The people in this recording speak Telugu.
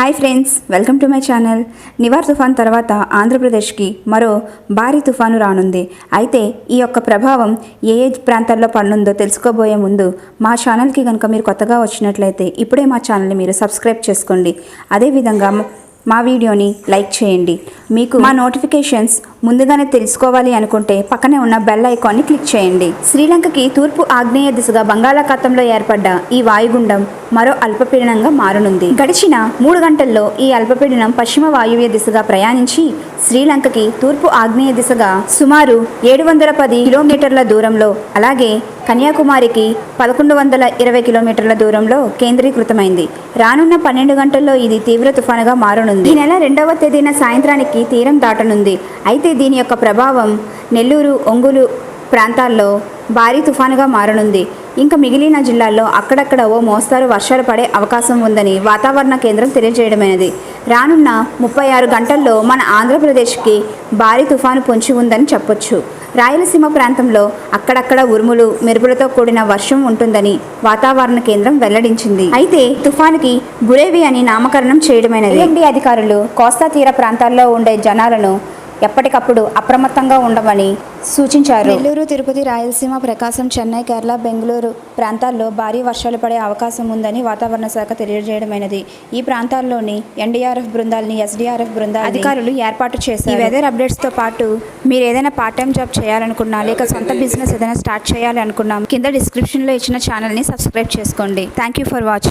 Hi friends, welcome to my channel. Nivar తుఫాన్ తర్వాత ఆంధ్రప్రదేశ్కి మరో భారీ తుఫాను రానుంది. అయితే ఈ యొక్క ప్రభావం ఏ ప్రాంతాల్లో పడనుందో తెలుసుకోబోయే ముందు మా ఛానల్కి కనుక మీరు కొత్తగా వచ్చినట్లయితే ఇప్పుడే మా ఛానల్ని మీరు సబ్స్క్రైబ్ చేసుకోండి. అదేవిధంగా మా వీడియోని లైక్ చేయండి. మీకు మా నోటిఫికేషన్స్ ముందుగానే తెలుసుకోవాలి అనుకుంటే పక్కనే ఉన్న బెల్ ఐకాన్ని క్లిక్ చేయండి. శ్రీలంకకి తూర్పు ఆగ్నేయ దిశగా బంగాళాఖాతంలో ఏర్పడ్డ ఈ వాయుగుండం మరో అల్పపీడనంగా మారనుంది. గడిచిన 3 గంటల్లో ఈ అల్పపీడనం పశ్చిమ వాయువ్య దిశగా ప్రయాణించి శ్రీలంకకి తూర్పు ఆగ్నేయ దిశగా సుమారు 710 కిలోమీటర్ల దూరంలో, అలాగే కన్యాకుమారికి 1120 కిలోమీటర్ల దూరంలో కేంద్రీకృతమైంది. రానున్న 12 గంటల్లో ఇది తీవ్ర తుఫానుగా మారనుంది. ఈ నెల 2వ తేదీన సాయంత్రానికి తీరం దాటనుంది. అయితే దీని యొక్క ప్రభావం నెల్లూరు, ఒంగోలు ప్రాంతాల్లో భారీ తుఫానుగా మారనుంది. ఇంకా మిగిలిన జిల్లాల్లో అక్కడక్కడ ఓ మోస్తారు వర్షాలు పడే అవకాశం ఉందని వాతావరణ కేంద్రం తెలియజేయడమైనది. రానున్న 36 గంటల్లో మన ఆంధ్రప్రదేశ్కి భారీ తుఫాను పొంచి ఉందని చెప్పొచ్చు. రాయలసీమ ప్రాంతంలో అక్కడక్కడ ఉరుములు, మెరుపులతో కూడిన వర్షం ఉంటుందని వాతావరణ కేంద్రం వెల్లడించింది. అయితే తుఫానుకి బురేవి అని నామకరణం చేయడమైనది. ఏఎండీ అధికారులు కోస్తా తీర ప్రాంతాల్లో ఉండే జనాలను ఎప్పటికప్పుడు అప్రమత్తంగా ఉండమని సూచించారు. నెల్లూరు, తిరుపతి, రాయలసీమ, ప్రకాశం, చెన్నై, కేరళ, బెంగళూరు ప్రాంతాల్లో భారీ వర్షాలు పడే అవకాశం ఉందని వాతావరణ శాఖ తెలియజేయడమైనది. ఈ ప్రాంతాల్లోని ఎన్డీఆర్ఎఫ్ బృందాలని, ఎస్డీఆర్ఎఫ్ బృందాలు అధికారులు ఏర్పాటు చేశారు. ఈ వెదర్ అప్డేట్స్తో పాటు మీరు ఏదైనా పార్ట్ టైం జాబ్ చేయాలనుకున్నా, లేక సొంత బిజినెస్ ఏదైనా స్టార్ట్ చేయాలి అనుకున్నా కింద డిస్క్రిప్షన్లో ఇచ్చిన ఛానల్ని సబ్స్క్రైబ్ చేసుకోండి. Thank you for watching.